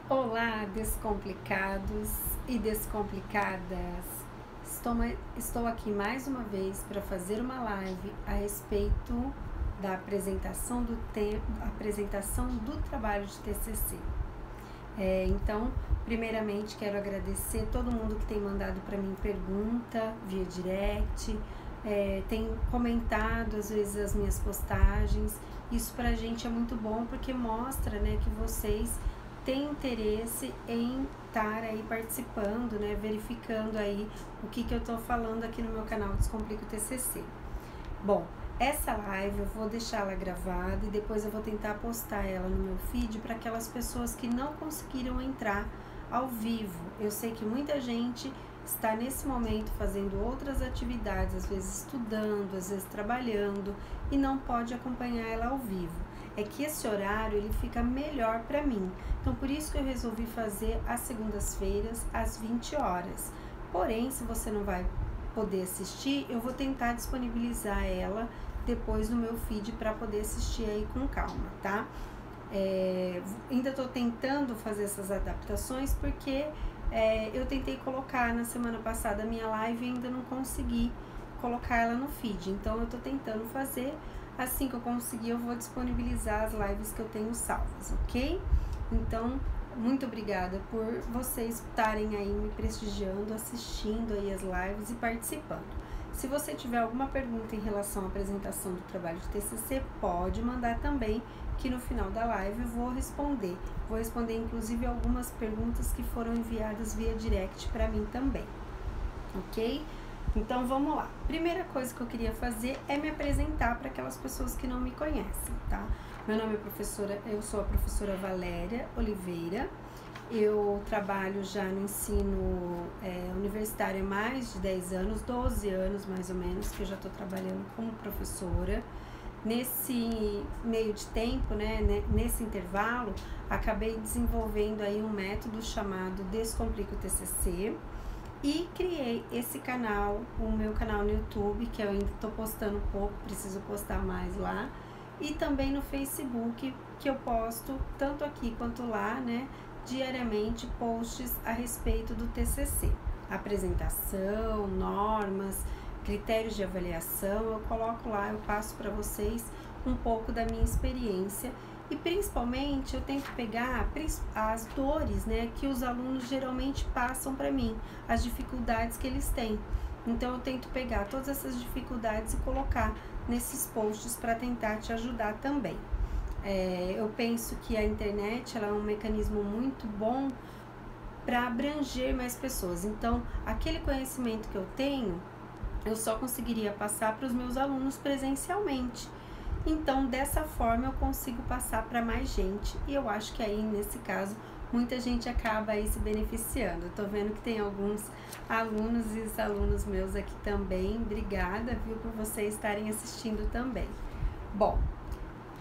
Olá, descomplicados e descomplicadas! Estou aqui mais uma vez para fazer uma live a respeito da apresentação do trabalho de TCC. Então, primeiramente quero agradecer todo mundo que tem mandado para mim pergunta via direct, tem comentado às vezes as minhas postagens. Isso pra gente é muito bom porque mostra, né, que vocês tem interesse em estar aí participando, né, verificando aí o que eu tô falando aqui no meu canal Descomplica o TCC. Bom, essa live eu vou deixar ela gravada e depois eu vou tentar postar ela no meu feed para aquelas pessoas que não conseguiram entrar ao vivo. Eu sei que muita gente está nesse momento fazendo outras atividades, às vezes estudando, às vezes trabalhando e não pode acompanhar ela ao vivo. É que esse horário ele fica melhor para mim. Então por isso que eu resolvi fazer às segundas-feiras às 20 horas. Porém, se você não vai poder assistir, eu vou tentar disponibilizar ela depois no meu feed para poder assistir aí com calma, tá? Ainda estou tentando fazer essas adaptações porque eu tentei colocar na semana passada a minha live e ainda não consegui colocar ela no feed. Então eu estou tentando fazer. Assim que eu conseguir, eu vou disponibilizar as lives que eu tenho salvas, ok? Então, muito obrigada por vocês estarem aí me prestigiando, assistindo aí as lives e participando. Se você tiver alguma pergunta em relação à apresentação do trabalho de TCC, pode mandar também, que no final da live eu vou responder. Vou responder, inclusive, algumas perguntas que foram enviadas via direct para mim também, ok? Então vamos lá. Primeira coisa que eu queria fazer é me apresentar para aquelas pessoas que não me conhecem, tá? Meu nome é eu sou a professora Valéria Oliveira. Eu trabalho já no ensino universitário há mais de 10 anos, 12 anos mais ou menos, que eu já estou trabalhando como professora. Nesse meio de tempo, né, nesse intervalo, acabei desenvolvendo aí um método chamado Descomplica o TCC. E criei esse canal, o meu canal no YouTube, que eu ainda estou postando pouco, preciso postar mais lá. E também no Facebook, que eu posto tanto aqui quanto lá, né, diariamente, posts a respeito do TCC. Apresentação, normas, critérios de avaliação, eu coloco lá, eu passo para vocês um pouco da minha experiência. E principalmente eu tento pegar as dores, né, que os alunos geralmente passam para mim, as dificuldades que eles têm. Então eu tento pegar todas essas dificuldades e colocar nesses posts para tentar te ajudar também. Eu penso que a internet ela é um mecanismo muito bom para abranger mais pessoas. Então aquele conhecimento que eu tenho, eu só conseguiria passar para os meus alunos presencialmente. Então, dessa forma, eu consigo passar para mais gente e eu acho que aí, nesse caso, muita gente acaba aí se beneficiando. Eu tô vendo que tem alguns alunos e ex-alunos meus aqui também. Obrigada, viu, por vocês estarem assistindo também. Bom,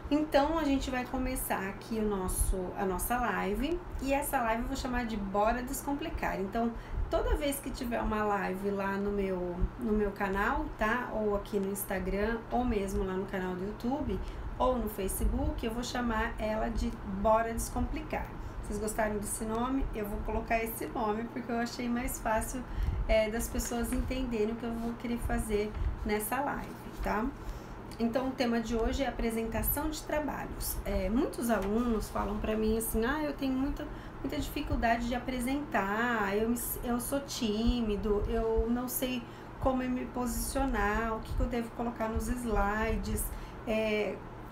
então a gente vai começar aqui a nossa live e essa live eu vou chamar de Bora Descomplicar. Então, toda vez que tiver uma live lá no meu canal, tá? Ou aqui no Instagram, ou mesmo lá no canal do YouTube, ou no Facebook, eu vou chamar ela de Bora Descomplicar. Vocês gostaram desse nome? Eu vou colocar esse nome porque eu achei mais fácil das pessoas entenderem o que eu vou querer fazer nessa live, tá? Então, o tema de hoje é apresentação de trabalhos. Muitos alunos falam pra mim assim, eu tenho muita dificuldade de apresentar, eu sou tímido, eu não sei como me posicionar, o que eu devo colocar nos slides,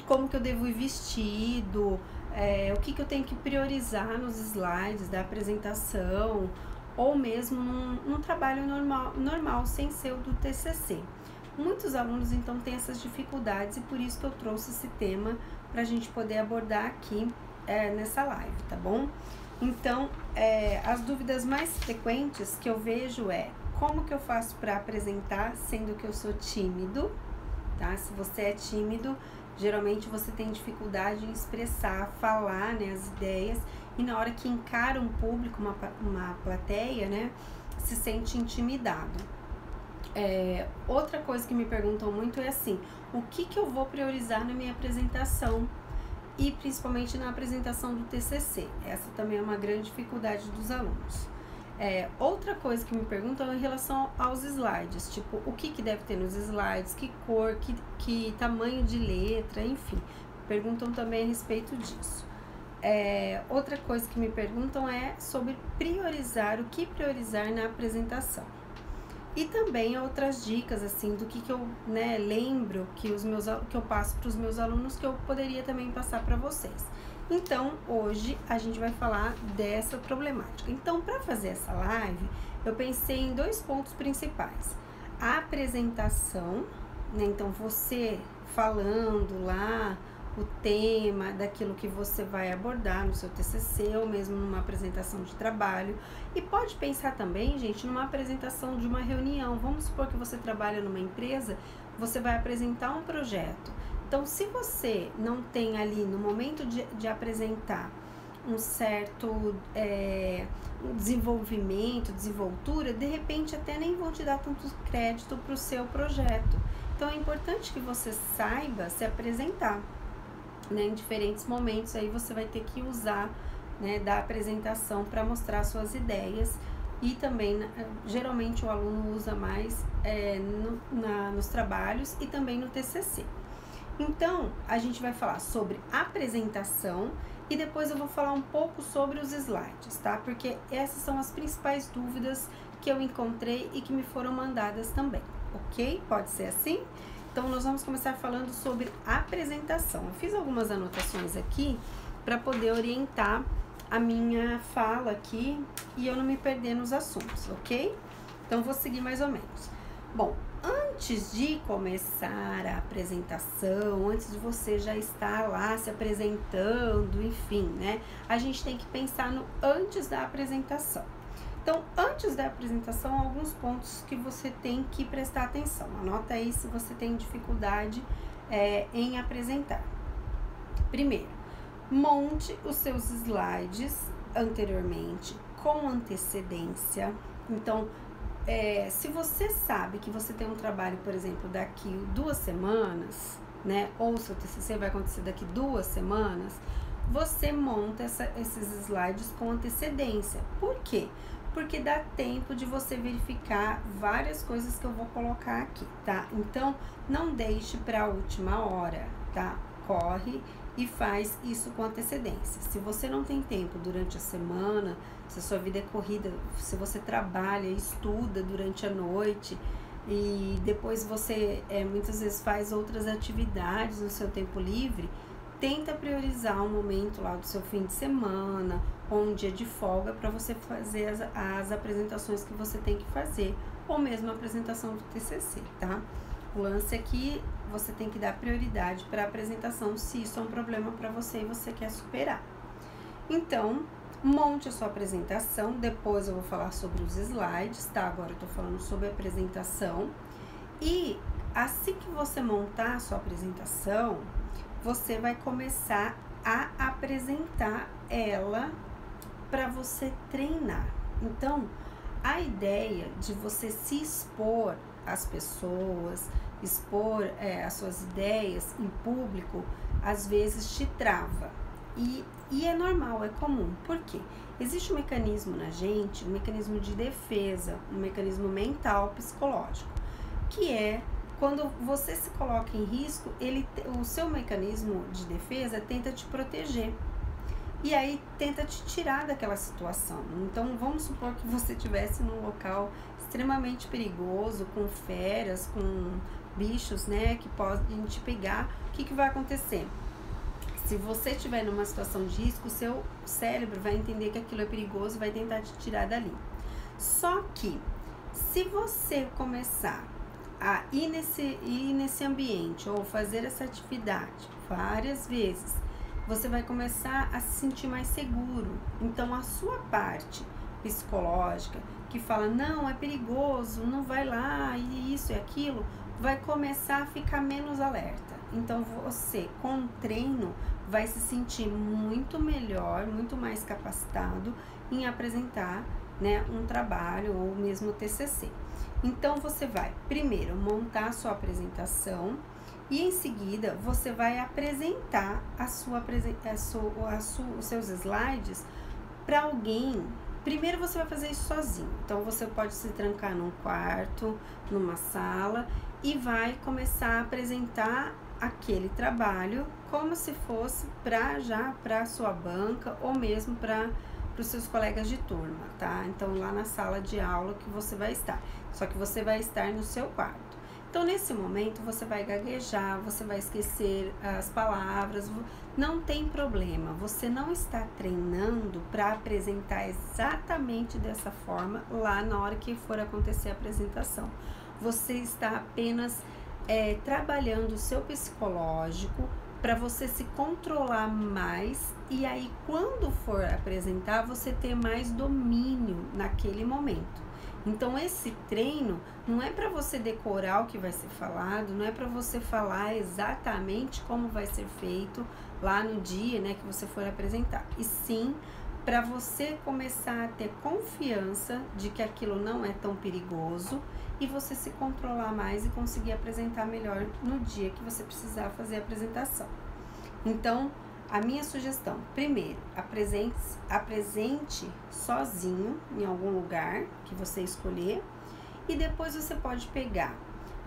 como que eu devo ir vestido, o que eu tenho que priorizar nos slides da apresentação, ou mesmo num trabalho normal, sem ser o do TCC. Muitos alunos, então, têm essas dificuldades e por isso que eu trouxe esse tema para a gente poder abordar aqui nessa live, tá bom? Então, as dúvidas mais frequentes que eu vejo como que eu faço para apresentar, sendo que eu sou tímido, tá? Se você é tímido, geralmente você tem dificuldade em expressar, falar, né, as ideias, e na hora que encara um público, uma plateia, né, se sente intimidado. Outra coisa que me perguntam muito é assim, o que eu vou priorizar na minha apresentação? e principalmente na apresentação do TCC. Essa também é uma grande dificuldade dos alunos. Outra coisa que me perguntam é em relação aos slides, tipo, o que deve ter nos slides, que cor, que tamanho de letra, enfim. Perguntam também a respeito disso. Outra coisa que me perguntam é sobre priorizar, o que priorizar na apresentação. E também outras dicas, assim, do que eu lembro que eu passo para os meus alunos, que eu poderia também passar para vocês. Então, hoje a gente vai falar dessa problemática. Então, para fazer essa live, eu pensei em 2 pontos principais. A apresentação, né? Então, você falando lá o tema daquilo que você vai abordar no seu TCC ou mesmo numa apresentação de trabalho. E pode pensar também, gente, numa apresentação de uma reunião. Vamos supor que você trabalha numa empresa, você vai apresentar um projeto. Então, se você não tem ali no momento de apresentar um certo desenvolvimento, desenvoltura, de repente até nem vão te dar tanto crédito para o seu projeto. Então, é importante que você saiba se apresentar, né, em diferentes momentos. Aí você vai ter que usar, né, da apresentação para mostrar suas ideias. E também, geralmente, o aluno usa mais nos trabalhos e também no TCC. Então, a gente vai falar sobre apresentação e depois eu vou falar um pouco sobre os slides, tá? Porque essas são as principais dúvidas que eu encontrei e que me foram mandadas também, ok? Pode ser assim? Então, nós vamos começar falando sobre apresentação. Eu fiz algumas anotações aqui para poder orientar a minha fala aqui e eu não me perder nos assuntos, ok? Então, vou seguir mais ou menos. Bom, antes de começar a apresentação, antes de você já estar lá se apresentando, enfim, né? A gente tem que pensar no antes da apresentação. Então, antes da apresentação, alguns pontos que você tem que prestar atenção. Anota aí se você tem dificuldade em apresentar. Primeiro, monte os seus slides anteriormente, com antecedência. Então, se você sabe que você tem um trabalho, por exemplo, daqui 2 semanas, né? Ou o seu TCC vai acontecer daqui 2 semanas, você monta esses slides com antecedência. Por quê? Porque dá tempo de você verificar várias coisas que eu vou colocar aqui, tá? Então, não deixe para a última hora, tá? Corre e faz isso com antecedência. Se você não tem tempo durante a semana, se a sua vida é corrida, se você trabalha, estuda durante a noite e depois você muitas vezes faz outras atividades no seu tempo livre, tenta priorizar um momento lá do seu fim de semana ou um dia de folga para você fazer as apresentações que você tem que fazer, ou mesmo a apresentação do TCC, tá? O lance é que você tem que dar prioridade para a apresentação se isso é um problema para você e você quer superar. Então, monte a sua apresentação, depois eu vou falar sobre os slides, tá? Agora eu tô falando sobre a apresentação. E assim que você montar a sua apresentação, você vai começar a apresentar ela para você treinar. Então, a ideia de você se expor às pessoas, expor as suas ideias em público, às vezes te trava. E é normal, é comum. Por quê? Existe um mecanismo na gente, um mecanismo de defesa, um mecanismo mental, psicológico, que é quando você se coloca em risco, o seu mecanismo de defesa tenta te proteger. E aí tenta te tirar daquela situação. Então, vamos supor que você estivesse num local extremamente perigoso, com feras, com bichos, né, que podem te pegar. O que vai acontecer? Se você estiver numa situação de risco, o seu cérebro vai entender que aquilo é perigoso e vai tentar te tirar dali. Só que, se você começar a ir nesse ambiente ou fazer essa atividade várias vezes, você vai começar a se sentir mais seguro. Então, a sua parte psicológica, que fala, não, é perigoso, não vai lá, e isso e aquilo, vai começar a ficar menos alerta. Então, você, com o treino, vai se sentir muito melhor, muito mais capacitado em apresentar, né, um trabalho ou mesmo TCC. Então, você vai, primeiro, montar a sua apresentação E em seguida você vai apresentar os seus slides para alguém. Primeiro você vai fazer isso sozinho. Então você pode se trancar num quarto, numa sala e vai começar a apresentar aquele trabalho como se fosse para a sua banca ou mesmo para os seus colegas de turma, tá? Então lá na sala de aula que você vai estar. Só que você vai estar no seu quarto. Então, nesse momento, você vai gaguejar, você vai esquecer as palavras, não tem problema. Você não está treinando para apresentar exatamente dessa forma lá na hora que for acontecer a apresentação. Você está apenas trabalhando o seu psicológico para você se controlar mais e aí, quando for apresentar, você ter mais domínio naquele momento. Então, esse treino não é para você decorar o que vai ser falado, não é para você falar exatamente como vai ser feito lá no dia, né, que você for apresentar. E sim, para você começar a ter confiança de que aquilo não é tão perigoso e você se controlar mais e conseguir apresentar melhor no dia que você precisar fazer a apresentação. Então, a minha sugestão, primeiro, apresente sozinho em algum lugar que você escolher e depois você pode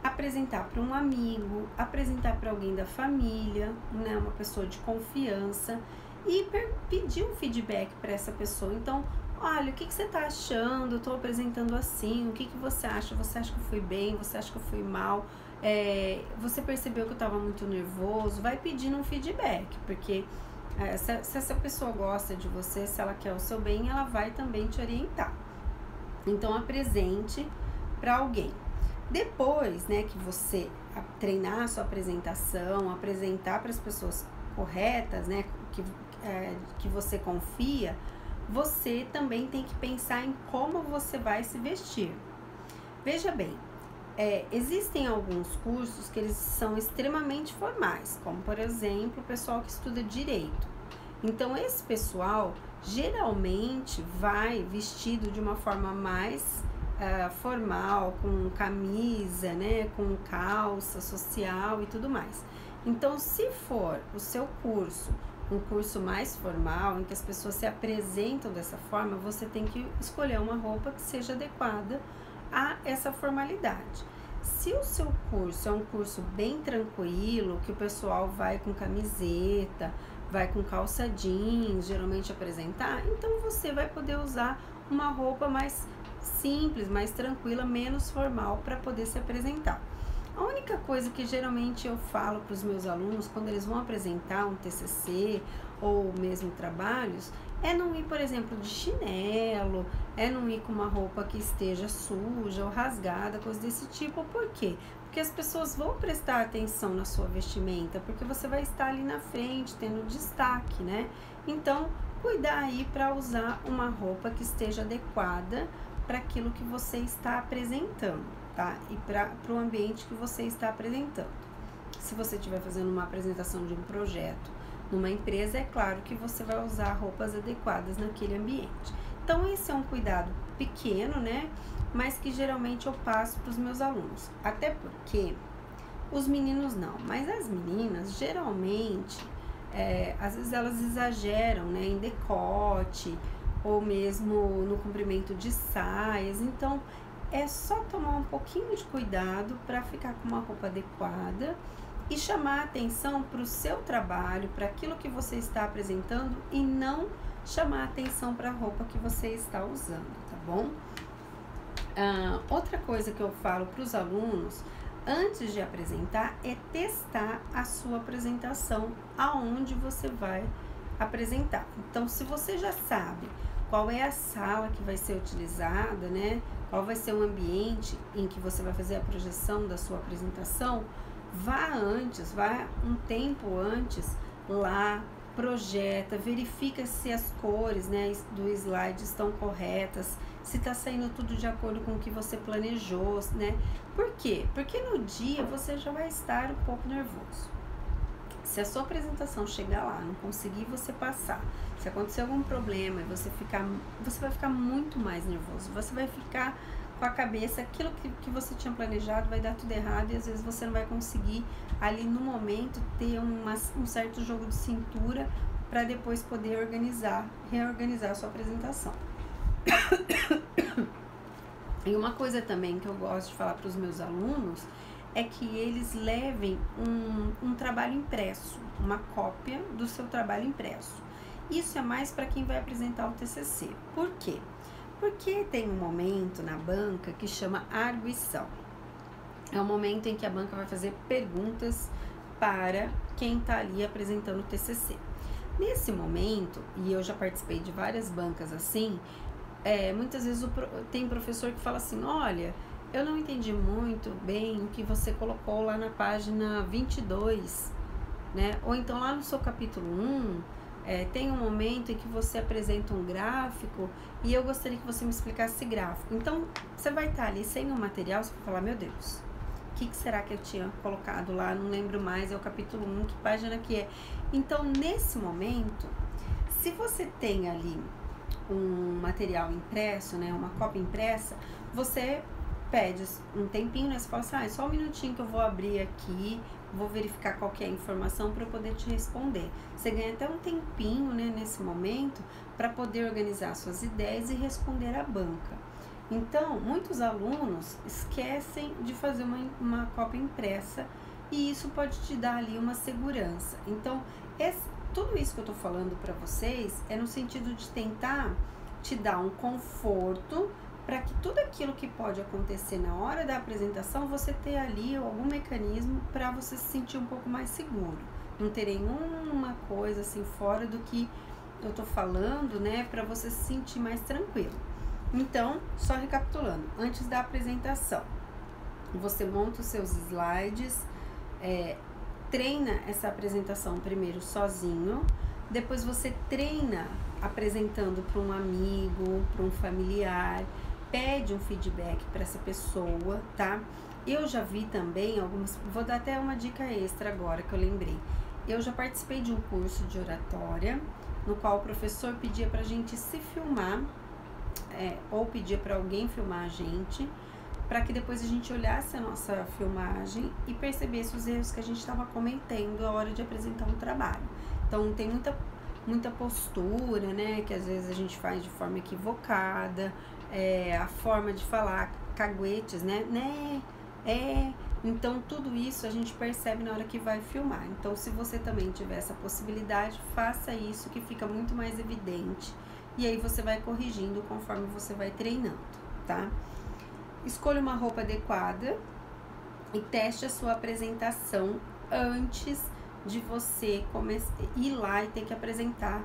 apresentar para um amigo, apresentar para alguém da família, né, uma pessoa de confiança e pedir um feedback para essa pessoa. Então, olha, o que você está achando? Eu estou apresentando assim, o que você acha? Você acha que eu fui bem? Você acha que eu fui mal? Você percebeu que eu estava muito nervoso? Vai pedindo um feedback, porque se essa pessoa gosta de você, se ela quer o seu bem, ela vai também te orientar. Então, apresente para alguém. Depois, né, que você treinar a sua apresentação, apresentar para as pessoas corretas, né, que você confia, você também tem que pensar em como você vai se vestir. Veja bem, existem alguns cursos que eles são extremamente formais, como por exemplo o pessoal que estuda direito. Então esse pessoal geralmente vai vestido de uma forma mais formal, com camisa, né, com calça social e tudo mais. Então, se for o seu curso um curso mais formal, em que as pessoas se apresentam dessa forma, você tem que escolher uma roupa que seja adequada a essa formalidade. Se o seu curso é um curso bem tranquilo, que o pessoal vai com camiseta, vai com calça jeans, geralmente apresentar, então você vai poder usar uma roupa mais simples, mais tranquila, menos formal para poder se apresentar. A única coisa que geralmente eu falo para os meus alunos quando eles vão apresentar um TCC ou mesmo trabalhos é não ir, por exemplo, de chinelo, é não ir com uma roupa que esteja suja ou rasgada, coisa desse tipo. Por quê? Porque as pessoas vão prestar atenção na sua vestimenta, porque você vai estar ali na frente, tendo destaque, né? Então, cuidar aí para usar uma roupa que esteja adequada para aquilo que você está apresentando, tá? E para o ambiente que você está apresentando. Se você estiver fazendo uma apresentação de um projeto numa empresa, é claro que você vai usar roupas adequadas naquele ambiente. Então, esse é um cuidado pequeno, né? Mas que geralmente eu passo para os meus alunos. Até porque os meninos não, mas as meninas, geralmente, às vezes elas exageram, né? Em decote ou mesmo no comprimento de saias. Então, é só tomar um pouquinho de cuidado para ficar com uma roupa adequada e chamar a atenção para o seu trabalho, para aquilo que você está apresentando e não chamar a atenção para a roupa que você está usando, tá bom? Outra coisa que eu falo para os alunos antes de apresentar é testar a sua apresentação aonde você vai apresentar. Então, se você já sabe qual é a sala que vai ser utilizada, né? Qual vai ser o ambiente em que você vai fazer a projeção da sua apresentação, vá um tempo antes lá, projeta, verifica se as cores, né, do slide estão corretas, se está saindo tudo de acordo com o que você planejou, né? Por quê? Porque no dia você já vai estar um pouco nervoso. Se a sua apresentação chegar lá, não conseguir você passar, se acontecer algum problema e você vai ficar muito mais nervoso, você vai ficar com a cabeça, aquilo que você tinha planejado vai dar tudo errado e às vezes você não vai conseguir ali no momento ter um certo jogo de cintura para depois poder reorganizar a sua apresentação. E uma coisa também que eu gosto de falar para os meus alunos é que eles levem um trabalho impresso, uma cópia do seu trabalho impresso. Isso é mais para quem vai apresentar o TCC. Por quê? Porque tem um momento na banca que chama arguição. É o momento em que a banca vai fazer perguntas para quem está ali apresentando o TCC. Nesse momento, e eu já participei de várias bancas assim, muitas vezes tem professor que fala assim, olha, eu não entendi muito bem o que você colocou lá na página 22, né? Ou então lá no seu capítulo 1, tem um momento em que você apresenta um gráfico e eu gostaria que você me explicasse esse gráfico. Então, você vai estar ali sem o material, você vai falar, meu Deus, o que será que eu tinha colocado lá? Não lembro mais, é o capítulo 1, que página que é? Então, nesse momento, se você tem ali um material impresso, né, uma cópia impressa, você pede um tempinho, né, você fala assim, só um minutinho que eu vou abrir aqui, vou verificar qual que é a informação para eu poder te responder. Você ganha até um tempinho, né, nesse momento, para poder organizar suas ideias e responder à banca. Então, muitos alunos esquecem de fazer uma cópia impressa e isso pode te dar ali uma segurança. Então, tudo isso que eu tô falando para vocês é no sentido de tentar te dar um conforto para que tudo aquilo que pode acontecer na hora da apresentação, você ter ali algum mecanismo para você se sentir um pouco mais seguro. Não ter nenhuma coisa assim fora do que eu tô falando, né, para você se sentir mais tranquilo. Então, só recapitulando, antes da apresentação, você monta os seus slides, treina essa apresentação primeiro sozinho, depois você treina apresentando para um amigo, para um familiar, pede um feedback para essa pessoa, tá? Eu já vi também vou dar até uma dica extra agora que eu lembrei. Eu já participei de um curso de oratória, no qual o professor pedia pra gente se filmar, ou pedia para alguém filmar a gente, para que depois a gente olhasse a nossa filmagem e percebesse os erros que a gente estava cometendo a hora de apresentar um trabalho. Então, tem muita postura, né, que às vezes a gente faz de forma equivocada, a forma de falar, caguetes, né, então tudo isso a gente percebe na hora que vai filmar. Então, se você também tiver essa possibilidade, faça isso que fica muito mais evidente e aí você vai corrigindo conforme você vai treinando, tá? Escolha uma roupa adequada e teste a sua apresentação antes de você ir lá e ter que apresentar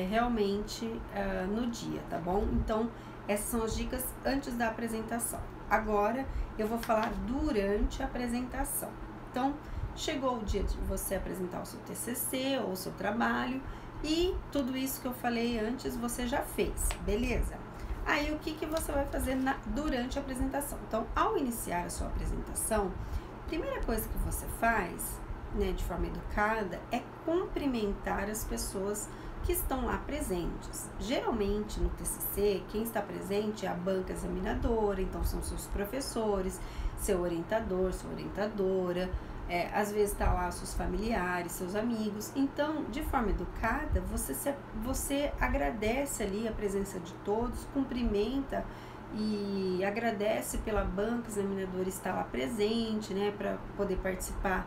realmente no dia, tá bom? Então, essas são as dicas antes da apresentação. Agora, eu vou falar durante a apresentação. Então, chegou o dia de você apresentar o seu TCC ou o seu trabalho e tudo isso que eu falei antes você já fez, beleza? Aí, o que você vai fazer durante a apresentação? Então, ao iniciar a sua apresentação, a primeira coisa que você faz, né, de forma educada, é cumprimentar as pessoas que estão lá presentes. Geralmente, no TCC, quem está presente é a banca examinadora, então são seus professores, seu orientador, sua orientadora, às vezes está lá seus familiares, seus amigos. Então, de forma educada, você agradece ali a presença de todos, cumprimenta e agradece pela banca examinadora estar lá presente, né, para poder participar,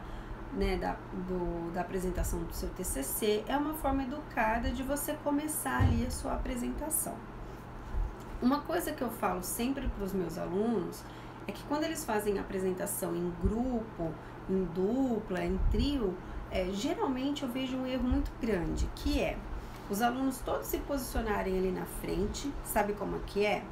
né, da apresentação do seu TCC. É uma forma educada de você começar ali a sua apresentação. Uma coisa que eu falo sempre para os meus alunos é que quando eles fazem a apresentação em grupo, em dupla, em trio, geralmente eu vejo um erro muito grande, que é os alunos todos se posicionarem ali na frente. Sabe como é que é?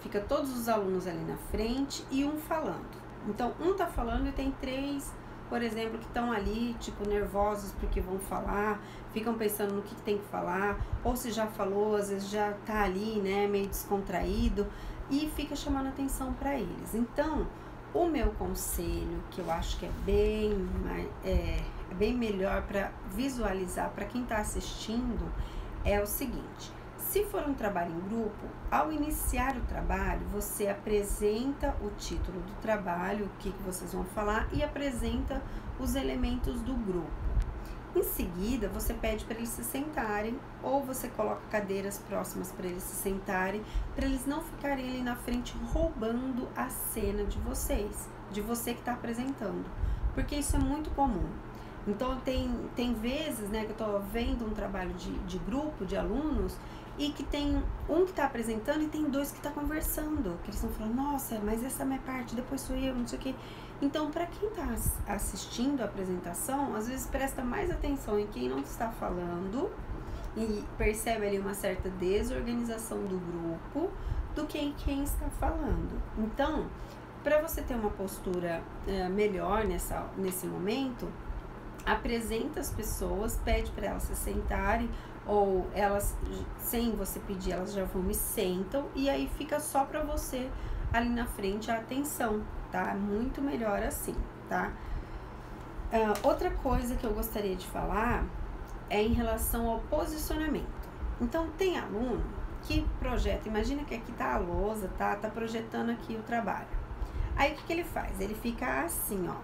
Fica todos os alunos ali na frente e um falando. Então, um tá falando e tem 3, por exemplo, que estão ali, tipo, nervosos porque vão falar, ficam pensando no que tem que falar, ou se já falou, às vezes já tá ali, né, meio descontraído, e fica chamando atenção para eles. Então, o meu conselho, que eu acho que é bem melhor para visualizar para quem está assistindo, é o seguinte: Se for um trabalho em grupo, ao iniciar o trabalho, você apresenta o título do trabalho, o que vocês vão falar e apresenta os elementos do grupo. Em seguida, você pede para eles se sentarem ou você coloca cadeiras próximas para eles se sentarem, para eles não ficarem ali na frente roubando a cena de vocês, de você que está apresentando, porque isso é muito comum. Então, tem vezes, né, que eu estou vendo um trabalho de grupo, de alunos, e que tem um que está apresentando e tem dois que está conversando, que eles estão falando, nossa, mas essa é a minha parte, depois sou eu, não sei o quê. Então, para quem está assistindo a apresentação, às vezes presta mais atenção em quem não está falando e percebe ali uma certa desorganização do grupo do que em quem está falando. Então, para você ter uma postura melhor nesse momento, apresenta as pessoas, pede para elas se sentarem, ou elas, sem você pedir, elas já vão e sentam, e aí fica só para você ali na frente a atenção, tá? Muito melhor assim, tá? Outra coisa que eu gostaria de falar é em relação ao posicionamento. Então, tem aluno que projeta, imagina que aqui tá a lousa, tá projetando aqui o trabalho. Aí, o que ele faz? Ele fica assim, ó.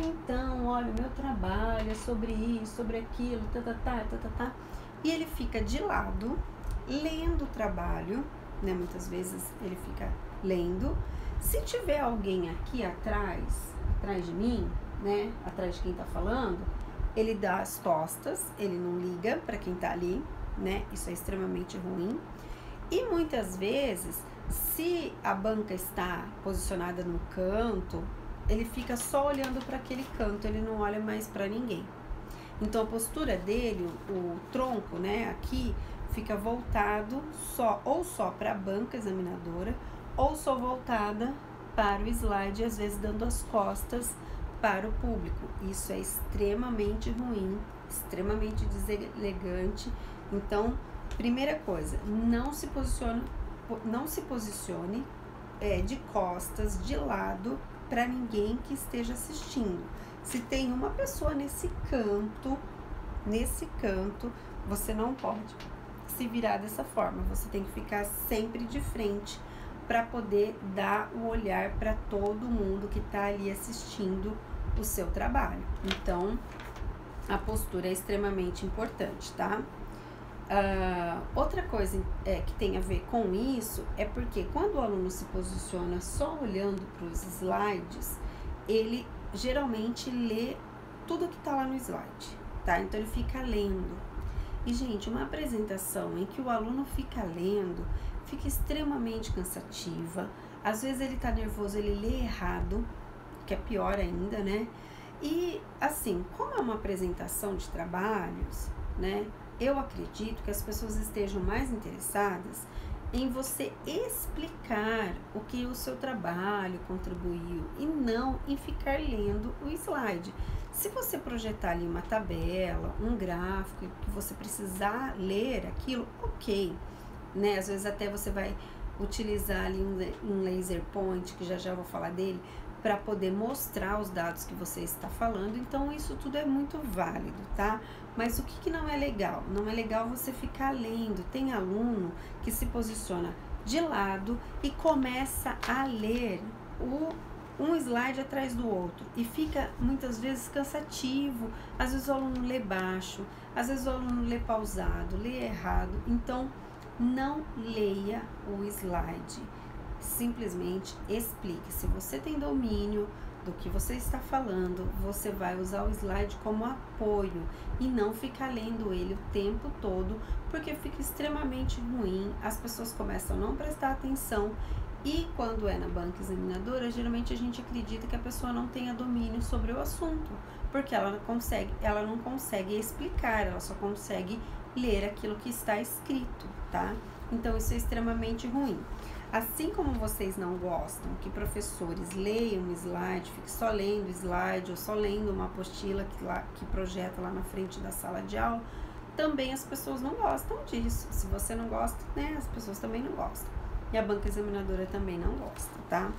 Então, olha, o meu trabalho é sobre isso, sobre aquilo, tá. E ele fica de lado, lendo o trabalho, né? Muitas vezes ele fica lendo. Se tiver alguém aqui atrás de mim, né? Atrás de quem tá falando, ele dá as costas, ele não liga para quem tá ali, né? Isso é extremamente ruim. E muitas vezes, se a banca está posicionada no canto, ele fica só olhando para aquele canto, ele não olha mais para ninguém. Então, a postura dele, o tronco, né, aqui, fica voltado só para a banca examinadora, ou só voltada para o slide, às vezes dando as costas para o público. Isso é extremamente ruim, extremamente deselegante. Então, primeira coisa, não se posicione de costas, de lado, para ninguém que esteja assistindo. Se tem uma pessoa nesse canto, você não pode se virar dessa forma. Você tem que ficar sempre de frente para poder dar o olhar para todo mundo que está ali assistindo o seu trabalho. Então, a postura é extremamente importante, tá? Outra coisa que tem a ver com isso é porque quando o aluno se posiciona só olhando para os slides, ele geralmente lê tudo que está lá no slide, tá? Então ele fica lendo. E, gente, uma apresentação em que o aluno fica lendo fica extremamente cansativa. Às vezes ele tá nervoso, ele lê errado, que é pior ainda, né? E, assim, como é uma apresentação de trabalhos, né? Eu acredito que as pessoas estejam mais interessadas em você explicar o que o seu trabalho contribuiu e não em ficar lendo o slide. Se você projetar ali uma tabela, um gráfico, que você precisar ler aquilo, ok, né? Às vezes até você vai utilizar ali um laser point, que já vou falar dele, para poder mostrar os dados que você está falando. Então, isso tudo é muito válido, tá? Mas o que não é legal? Não é legal você ficar lendo. Tem aluno que se posiciona de lado e começa a ler um slide atrás do outro e fica muitas vezes cansativo. Às vezes o aluno lê baixo, às vezes o aluno lê pausado, lê errado. Então, não leia o slide. Simplesmente explique. Se você tem domínio do que você está falando, você vai usar o slide como apoio e não ficar lendo ele o tempo todo, porque fica extremamente ruim, as pessoas começam a não prestar atenção e quando é na banca examinadora, geralmente a gente acredita que a pessoa não tenha domínio sobre o assunto, porque ela não consegue explicar, ela só consegue ler aquilo que está escrito, tá? Então isso é extremamente ruim. Assim como vocês não gostam que professores leiam um slide, fiquem só lendo slide ou só lendo uma apostila que projeta lá na frente da sala de aula, também as pessoas não gostam disso. Se você não gosta, né, as pessoas também não gostam. E a banca examinadora também não gosta, tá?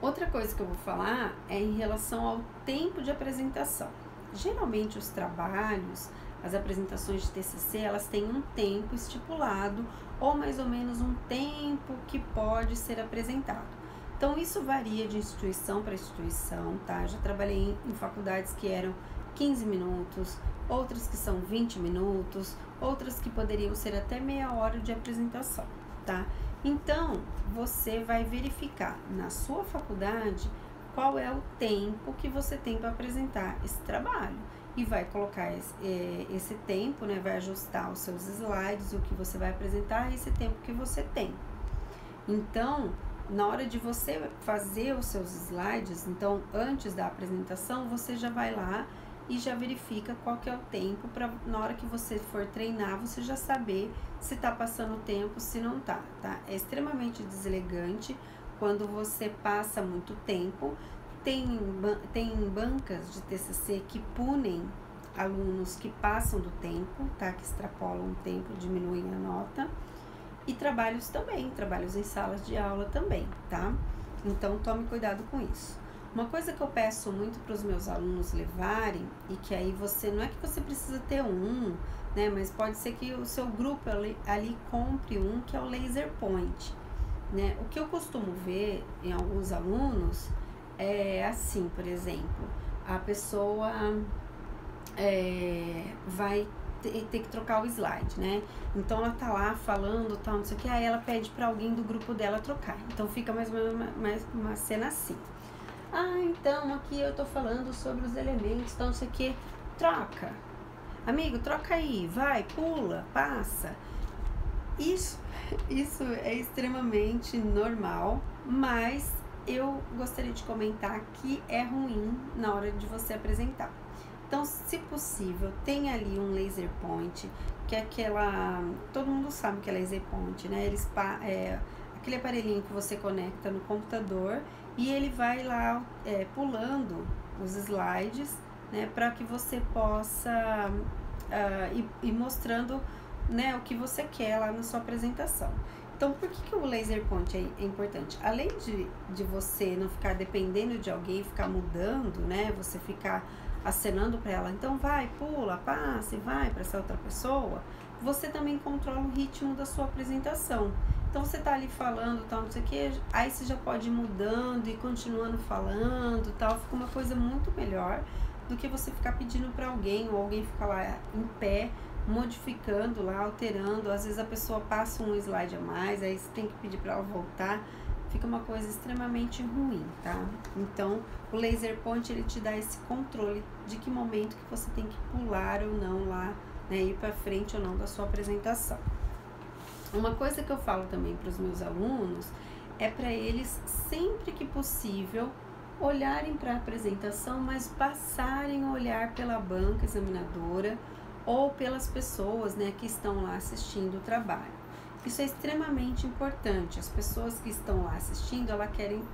Outra coisa que eu vou falar é em relação ao tempo de apresentação. Geralmente os trabalhos, as apresentações de TCC, elas têm um tempo estipulado, ou mais ou menos um tempo que pode ser apresentado. Então, isso varia de instituição para instituição, tá? Já trabalhei em faculdades que eram 15 minutos, outras que são 20 minutos, outras que poderiam ser até meia hora de apresentação, tá? Então, você vai verificar na sua faculdade qual é o tempo que você tem para apresentar esse trabalho e vai colocar esse tempo, né? Vai ajustar os seus slides, o que você vai apresentar, esse tempo que você tem. Então, na hora de você fazer os seus slides, então antes da apresentação, você já vai lá e já verifica qual que é o tempo para na hora que você for treinar, você já saber se está passando o tempo, se não tá, tá? É extremamente deselegante quando você passa muito tempo. Tem bancas de TCC que punem alunos que passam do tempo, tá? Que extrapolam o tempo, diminuem a nota. E trabalhos também, trabalhos em salas de aula também, tá? Então, tome cuidado com isso. Uma coisa que eu peço muito para os meus alunos levarem, e que aí você, não é que você precisa ter um, né? Mas pode ser que o seu grupo ali compre um, que é o Laser Point, né? O que eu costumo ver em alguns alunos é assim, por exemplo, a pessoa vai ter que trocar o slide, né? Então ela tá lá falando, tal, não sei o que, aí ela pede para alguém do grupo dela trocar. Então fica mais ou menos uma cena assim. Ah, então aqui eu tô falando sobre os elementos, então não sei o que, troca. Amigo, troca aí, vai, pula, passa. Isso é extremamente normal, mas eu gostaria de comentar que é ruim na hora de você apresentar. Então, se possível, tem ali um laser point, que é aquela... Todo mundo sabe que é laser point, né? Aquele aparelhinho que você conecta no computador e ele vai lá pulando os slides, né? Para que você possa ir mostrando, né, o que você quer lá na sua apresentação. Então, por que o laser point é importante? Além de você não ficar dependendo de alguém, ficar mudando, né? Você ficar acenando para ela, então vai, pula, passa e vai para essa outra pessoa, você também controla o ritmo da sua apresentação. Então você tá ali falando, tal, não sei o que, aí você já pode ir mudando e continuando falando, tal, fica uma coisa muito melhor do que você ficar pedindo para alguém ou alguém ficar lá em pé, modificando lá, alterando. Às vezes a pessoa passa um slide a mais, aí você tem que pedir para ela voltar. Fica uma coisa extremamente ruim, tá? Então, o laser point, ele te dá esse controle de que momento que você tem que pular ou não lá, né? Ir para frente ou não da sua apresentação. Uma coisa que eu falo também para os meus alunos é para eles, sempre que possível, olharem para a apresentação, mas passarem a olhar pela banca examinadora ou pelas pessoas, né, que estão lá assistindo o trabalho. Isso é extremamente importante. As pessoas que estão lá assistindo,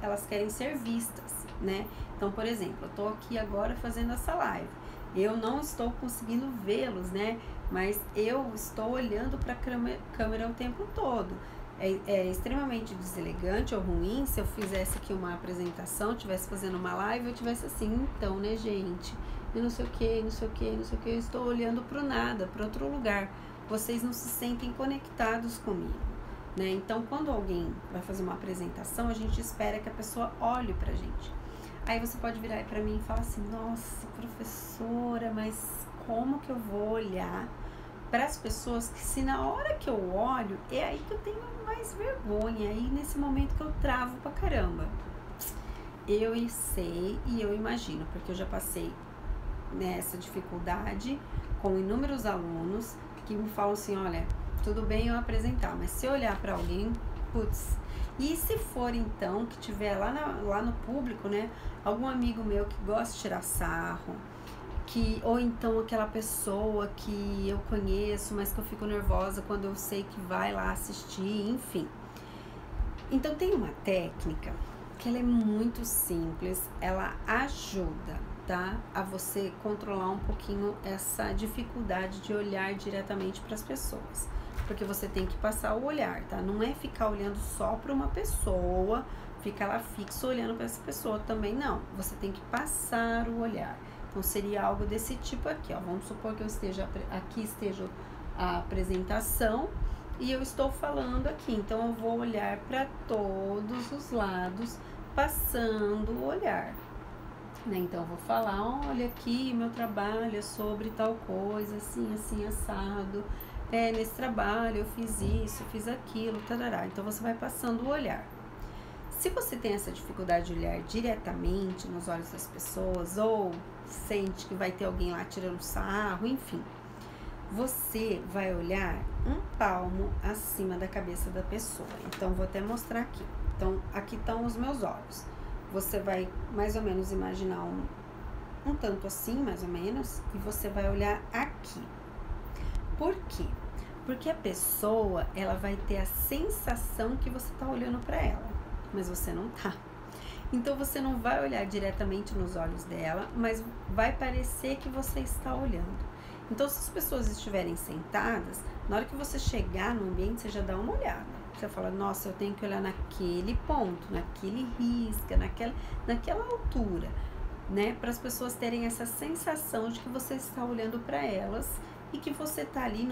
elas querem ser vistas, né? Então, por exemplo, eu estou aqui agora fazendo essa live. Eu não estou conseguindo vê-los, né? Mas eu estou olhando para a câmera o tempo todo. É extremamente deselegante ou ruim se eu fizesse aqui uma apresentação, estivesse fazendo uma live, eu tivesse assim, então, né, gente? Eu não sei o que, não sei o que, não sei o que, eu estou olhando para o nada, para outro lugar. Vocês não se sentem conectados comigo, né? Então, quando alguém vai fazer uma apresentação, a gente espera que a pessoa olhe pra gente. Aí você pode virar para mim e falar assim, nossa, professora, mas como que eu vou olhar para as pessoas que, se na hora que eu olho, é aí que eu tenho mais vergonha, aí nesse momento que eu travo pra caramba. Eu sei e eu imagino, porque eu já passei nessa dificuldade com inúmeros alunos que me falam assim, olha, tudo bem eu apresentar, mas se eu olhar para alguém, putz, e se for então que tiver lá no público, né, algum amigo meu que gosta de tirar sarro, ou então aquela pessoa que eu conheço, mas que eu fico nervosa quando eu sei que vai lá assistir, enfim. Então tem uma técnica que ela é muito simples, ela ajuda, tá, a você controlar um pouquinho essa dificuldade de olhar diretamente para as pessoas, porque você tem que passar o olhar, tá? Não é ficar olhando só para uma pessoa, ficar lá fixo olhando para essa pessoa também, não. Você tem que passar o olhar. Então, seria algo desse tipo aqui, ó. Vamos supor que eu esteja, aqui esteja a apresentação e eu estou falando aqui. Então, eu vou olhar para todos os lados, passando o olhar. Né? Então, eu vou falar, olha aqui, meu trabalho é sobre tal coisa, assim, assim, assado. Nesse trabalho eu fiz isso, fiz aquilo, tarará. Então, você vai passando o olhar. Se você tem essa dificuldade de olhar diretamente nos olhos das pessoas, ou sente que vai ter alguém lá tirando sarro, enfim, você vai olhar um palmo acima da cabeça da pessoa. Então, vou até mostrar aqui. Então, aqui estão os meus olhos. Você vai mais ou menos imaginar um tanto assim, mais ou menos, e você vai olhar aqui. Por quê? Porque a pessoa, ela vai ter a sensação que você está olhando para ela, mas você não tá. Então, você não vai olhar diretamente nos olhos dela, mas vai parecer que você está olhando. Então, se as pessoas estiverem sentadas, na hora que você chegar no ambiente, você já dá uma olhada. Você fala, nossa, eu tenho que olhar naquele ponto, naquele risco, naquela altura, né? Para as pessoas terem essa sensação de que você está olhando para elas e que você está ali,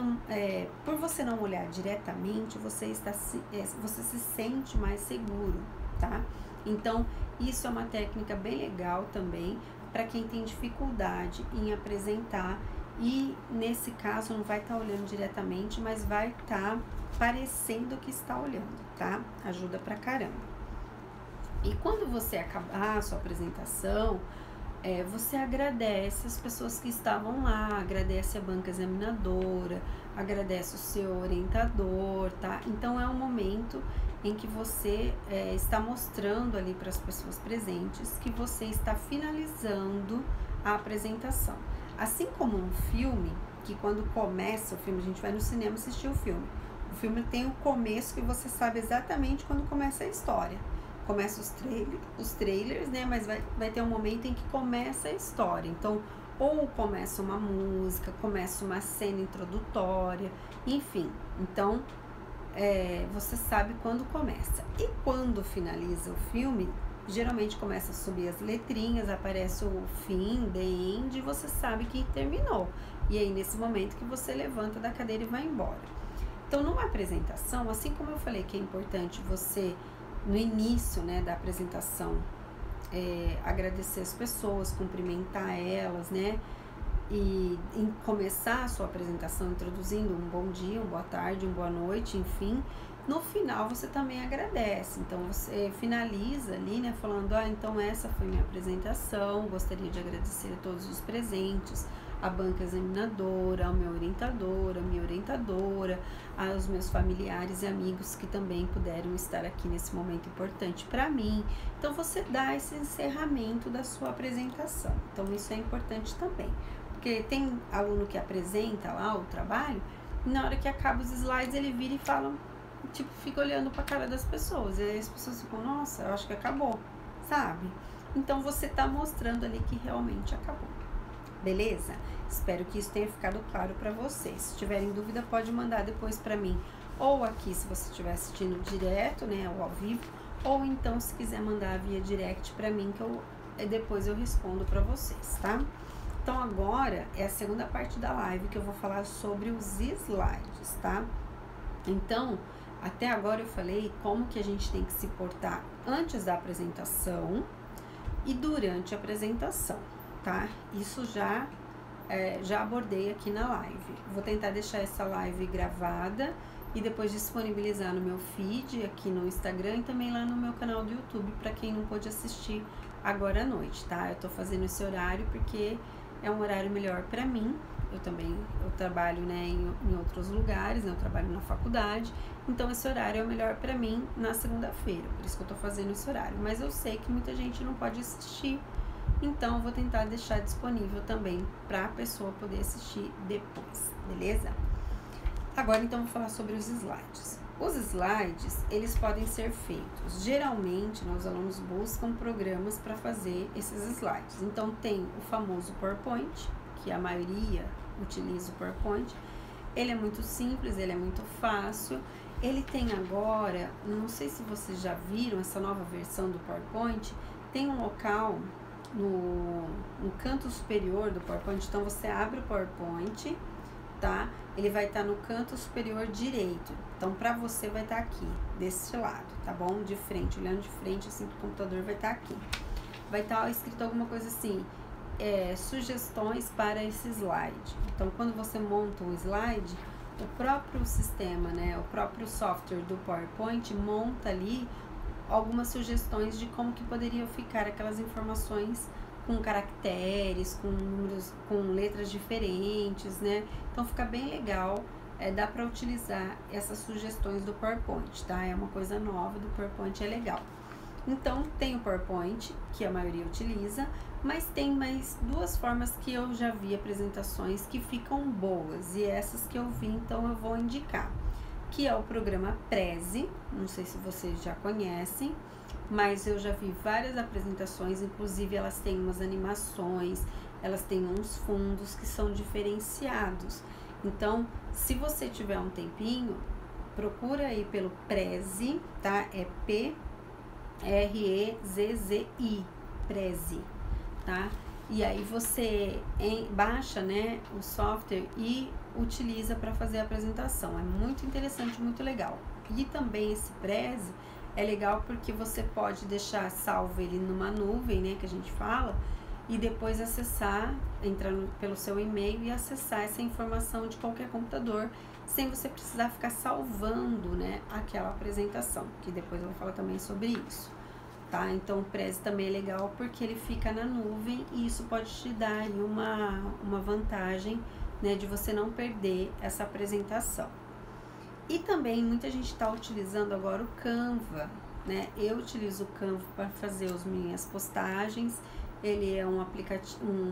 por você não olhar diretamente, você se sente mais seguro, tá? Então, isso é uma técnica bem legal também para quem tem dificuldade em apresentar e, nesse caso, não vai estar olhando diretamente, mas vai estar parecendo que está olhando, tá? Ajuda pra caramba. E quando você acabar a sua apresentação, você agradece as pessoas que estavam lá, agradece a banca examinadora, agradece o seu orientador, tá? Então, é um momento em que você está mostrando ali para as pessoas presentes que você está finalizando a apresentação. Assim como um filme, que quando começa o filme, a gente vai no cinema assistir o filme. O filme tem o começo que você sabe exatamente quando começa a história. Começa os trailers, né? Mas vai ter um momento em que começa a história. Então, ou começa uma música, começa uma cena introdutória, enfim. Então, você sabe quando começa. E quando finaliza o filme, geralmente começa a subir as letrinhas, aparece o fim, the end, e você sabe que terminou. E aí, nesse momento que você levanta da cadeira e vai embora. Então, numa apresentação, assim como eu falei que é importante você, no início, né, da apresentação, agradecer as pessoas, cumprimentar elas, né, e começar a sua apresentação introduzindo um bom dia, uma boa tarde, uma boa noite, enfim, no final você também agradece. Então, você finaliza ali, né, falando, então essa foi minha apresentação, gostaria de agradecer a todos os presentes, a banca examinadora, ao meu orientador, a minha orientadora, aos meus familiares e amigos que também puderam estar aqui nesse momento importante para mim. Então, você dá esse encerramento da sua apresentação. Então, isso é importante também, porque tem aluno que apresenta lá o trabalho, e na hora que acaba os slides, ele vira e fala, tipo, fica olhando para a cara das pessoas, e aí as pessoas ficam, nossa, eu acho que acabou, sabe? Então, você tá mostrando ali que realmente acabou. Beleza? Espero que isso tenha ficado claro para vocês. Se tiverem dúvida, pode mandar depois para mim, ou aqui se você estiver assistindo direto, né, ou ao vivo, ou então se quiser mandar via direct para mim, que depois eu respondo para vocês, tá? Então, agora é a segunda parte da live que eu vou falar sobre os slides, tá? Então, até agora eu falei como que a gente tem que se portar antes da apresentação e durante a apresentação, tá? Isso já abordei aqui na live. Vou tentar deixar essa live gravada e depois disponibilizar no meu feed aqui no Instagram e também lá no meu canal do YouTube para quem não pôde assistir agora à noite, tá? Eu tô fazendo esse horário porque é um horário melhor para mim. Eu trabalho, né, em outros lugares, né? Eu trabalho na faculdade, então esse horário é o melhor para mim na segunda-feira, por isso que eu tô fazendo esse horário. Mas eu sei que muita gente não pode assistir, então eu vou tentar deixar disponível também para a pessoa poder assistir depois, beleza? Agora, então, vou falar sobre os slides. Os slides, eles podem ser feitos. Geralmente, os alunos buscam programas para fazer esses slides. Então, tem o famoso PowerPoint, que a maioria utiliza o PowerPoint. Ele é muito simples, ele é muito fácil. Ele tem agora, não sei se vocês já viram essa nova versão do PowerPoint, tem um local no canto superior do PowerPoint. Então, você abre o PowerPoint, tá? Ele vai estar no canto superior direito. Então, para você vai estar aqui, desse lado, tá bom? De frente, olhando de frente, assim, pro computador vai estar aqui. Vai estar escrito alguma coisa assim, sugestões para esse slide. Então, quando você monta um slide, o próprio sistema, né, o próprio software do PowerPoint monta ali algumas sugestões de como que poderiam ficar aquelas informações com caracteres, com números, com letras diferentes, né? Então fica bem legal, dá para utilizar essas sugestões do PowerPoint, tá? É uma coisa nova do PowerPoint, é legal. Então tem o PowerPoint, que a maioria utiliza, mas tem mais duas formas que eu já vi apresentações que ficam boas, e essas que eu vi, então eu vou indicar, que é o programa Prezi. Não sei se vocês já conhecem, mas eu já vi várias apresentações, inclusive elas têm umas animações, elas têm uns fundos que são diferenciados. Então, se você tiver um tempinho, procura aí pelo Prezi, tá? É P-R-E-Z-Z-I, Prezi, tá? E aí você baixa, né, o software e utiliza para fazer a apresentação. É muito interessante, muito legal. E também esse Prezi é legal porque você pode deixar salvo ele numa nuvem, né, que a gente fala, e depois acessar, entrar pelo seu e-mail e acessar essa informação de qualquer computador, sem você precisar ficar salvando, né, aquela apresentação, que depois eu vou falar também sobre isso, tá? Então o Prezi também é legal porque ele fica na nuvem e isso pode te dar aí uma vantagem, né, de você não perder essa apresentação. E também muita gente está utilizando agora o Canva, né? Eu utilizo o Canva para fazer as minhas postagens. Ele é um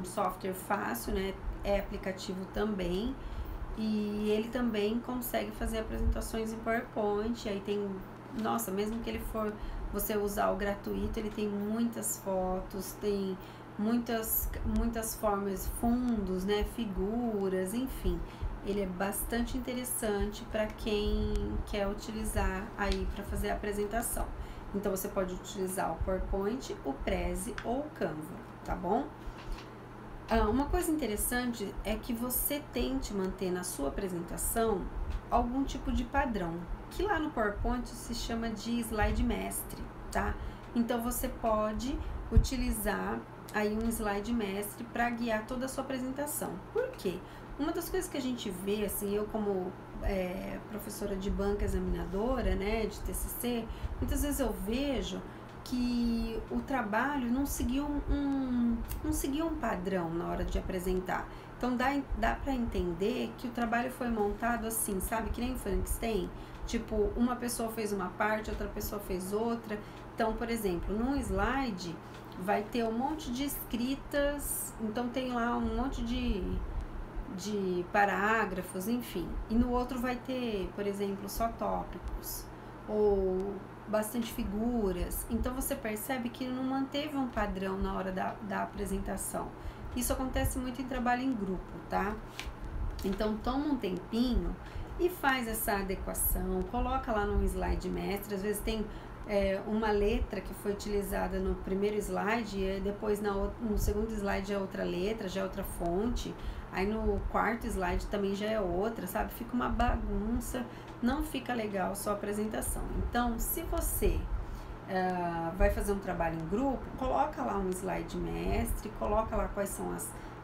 software fácil, né? É aplicativo também. E ele também consegue fazer apresentações em PowerPoint. Aí tem, nossa, mesmo que ele for você usar o gratuito, ele tem muitas fotos, tem muitas formas, fundos, né? Figuras, enfim. Ele é bastante interessante para quem quer utilizar aí para fazer a apresentação. Então, você pode utilizar o PowerPoint, o Prezi ou o Canva, tá bom? Uma coisa interessante é que você tente manter na sua apresentação algum tipo de padrão, que lá no PowerPoint se chama de slide mestre, tá? Então, você pode utilizar aí um slide mestre para guiar toda a sua apresentação. Por quê? Uma das coisas que a gente vê, assim, eu como professora de banca examinadora, né, de TCC, muitas vezes eu vejo que o trabalho não seguiu um padrão na hora de apresentar. Então, dá para entender que o trabalho foi montado assim, sabe? Que nem o Frankenstein. Tipo, uma pessoa fez uma parte, outra pessoa fez outra. Então, por exemplo, num slide vai ter um monte de escritas, então tem lá um monte de parágrafos, enfim. E no outro vai ter, por exemplo, só tópicos ou bastante figuras. Então você percebe que não manteve um padrão na hora da apresentação. Isso acontece muito em trabalho em grupo, tá? Então toma um tempinho e faz essa adequação, coloca lá num slide mestre. Às vezes tem uma letra que foi utilizada no primeiro slide e depois no segundo slide é outra letra, já é outra fonte. Aí no quarto slide também já é outra, sabe? Fica uma bagunça, não fica legal só a apresentação. Então, se você vai fazer um trabalho em grupo, coloca lá um slide mestre, coloca lá quais são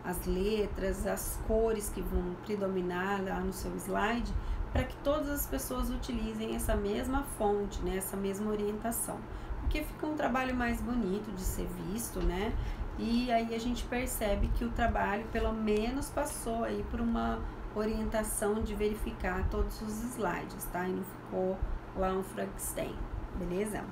as letras, as cores que vão predominar lá no seu slide, para que todas as pessoas utilizem essa mesma fonte, né? Essa mesma orientação. Porque fica um trabalho mais bonito de ser visto, né? E aí a gente percebe que o trabalho pelo menos passou aí por uma orientação de verificar todos os slides, tá? E não ficou lá um Frankenstein, beleza?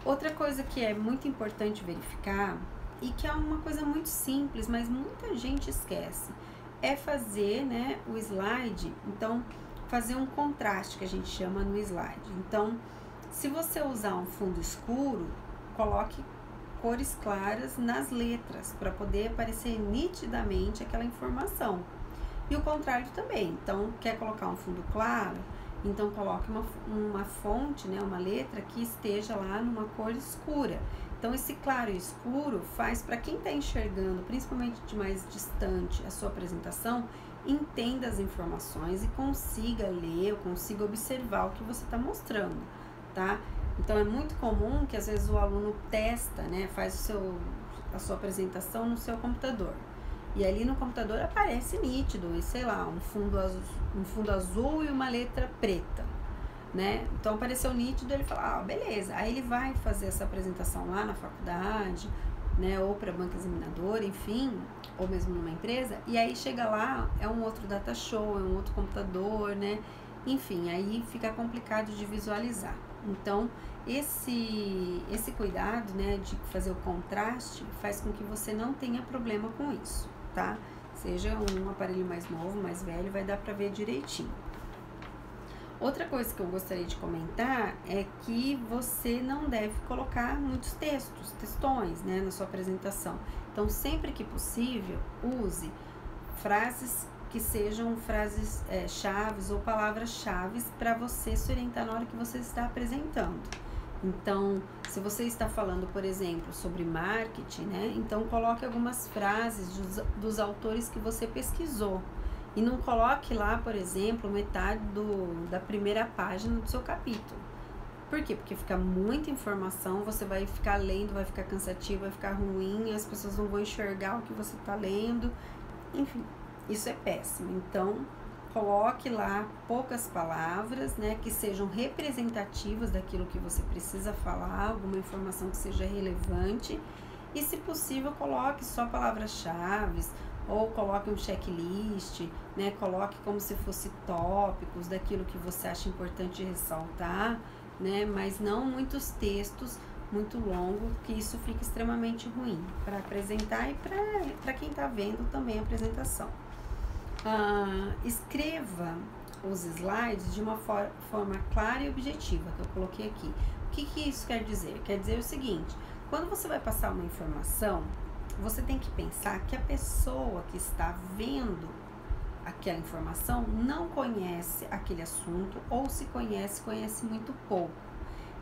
Outra coisa que é muito importante verificar, e que é uma coisa muito simples, mas muita gente esquece, é fazer, né, o slide, então fazer um contraste que a gente chama no slide. Então, se você usar um fundo escuro, coloque cores claras nas letras, para poder aparecer nitidamente aquela informação. E o contrário também. Então, quer colocar um fundo claro? Então, coloque uma fonte, né, uma letra que esteja lá numa cor escura. Então, esse claro e escuro faz para quem está enxergando, principalmente de mais distante, a sua apresentação, entenda as informações e consiga ler, ou consiga observar o que você está mostrando, tá? Então, é muito comum que às vezes o aluno testa, né, faz a sua apresentação no seu computador. E ali no computador aparece nítido, e sei lá, um fundo azul e uma letra preta, né? Então apareceu nítido, ele fala, ah, beleza. Aí ele vai fazer essa apresentação lá na faculdade, né? Ou para banca examinadora, enfim, ou mesmo numa empresa. E aí chega lá, é um outro data show, é um outro computador, né? Enfim, aí fica complicado de visualizar. Então, esse cuidado, né, de fazer o contraste faz com que você não tenha problema com isso, tá? Seja um aparelho mais novo, mais velho, vai dar para ver direitinho. Outra coisa que eu gostaria de comentar é que você não deve colocar muitos textões, né, na sua apresentação. Então, sempre que possível, use frases que sejam frases chaves ou palavras-chave para você se orientar na hora que você está apresentando. Então, se você está falando, por exemplo, sobre marketing, né, então coloque algumas frases dos autores que você pesquisou. E não coloque lá, por exemplo, metade da primeira página do seu capítulo. Por quê? Porque fica muita informação, você vai ficar lendo, vai ficar cansativo, vai ficar ruim, as pessoas não vão enxergar o que você está lendo. Enfim, isso é péssimo. Então, coloque lá poucas palavras, né, que sejam representativas daquilo que você precisa falar, alguma informação que seja relevante. E, se possível, coloque só palavras-chave, ou coloque um checklist, né? Coloque como se fosse tópicos daquilo que você acha importante ressaltar, né? Mas não muitos textos muito longos, que isso fica extremamente ruim para apresentar e para quem está vendo também a apresentação. Escreva os slides de uma forma clara e objetiva, que eu coloquei aqui. O que isso quer dizer? Quer dizer o seguinte: quando você vai passar uma informação, você tem que pensar que a pessoa que está vendo aquela informação não conhece aquele assunto, ou se conhece, conhece muito pouco.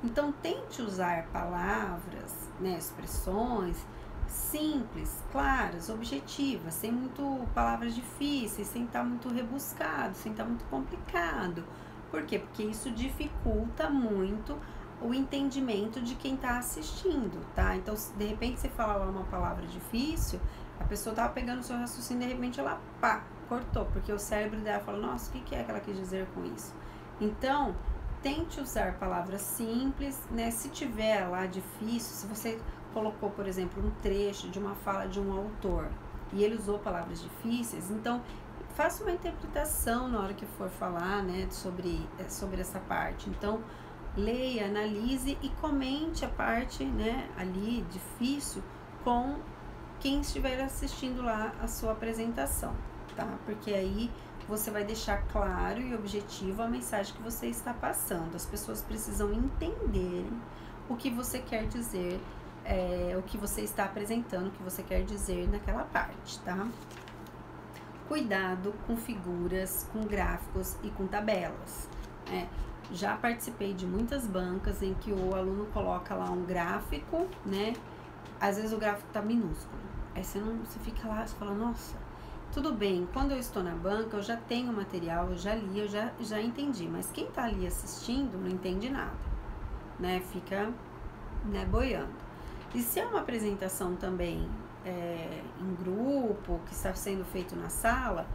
Então, tente usar palavras, né, expressões simples, claras, objetivas, sem muito palavras difíceis, sem estar muito rebuscado, sem estar muito complicado. Por quê? Porque isso dificulta muito o entendimento de quem está assistindo, tá? Então, se de repente você fala lá uma palavra difícil, a pessoa tava pegando o seu raciocínio, de repente ela, pá, cortou, porque o cérebro dela fala, nossa, o que é que ela quis dizer com isso? Então, tente usar palavras simples, né? Se tiver lá difícil, se você colocou, por exemplo, um trecho de uma fala de um autor e ele usou palavras difíceis, então faça uma interpretação na hora que for falar, né, sobre essa parte. Então, leia, analise e comente a parte, né, ali difícil com quem estiver assistindo lá a sua apresentação, tá? Porque aí você vai deixar claro e objetivo a mensagem que você está passando. As pessoas precisam entenderem o que você quer dizer, o que você está apresentando, o que você quer dizer naquela parte, tá? Cuidado com figuras, com gráficos e com tabelas. Já participei de muitas bancas em que o aluno coloca lá um gráfico, né? Às vezes o gráfico tá minúsculo. Aí você fica lá, você fala, nossa, tudo bem, quando eu estou na banca eu já tenho material, eu já li, eu já entendi. Mas quem tá ali assistindo não entende nada, né? Fica, né, boiando. E se é uma apresentação também em grupo, que está sendo feito na sala,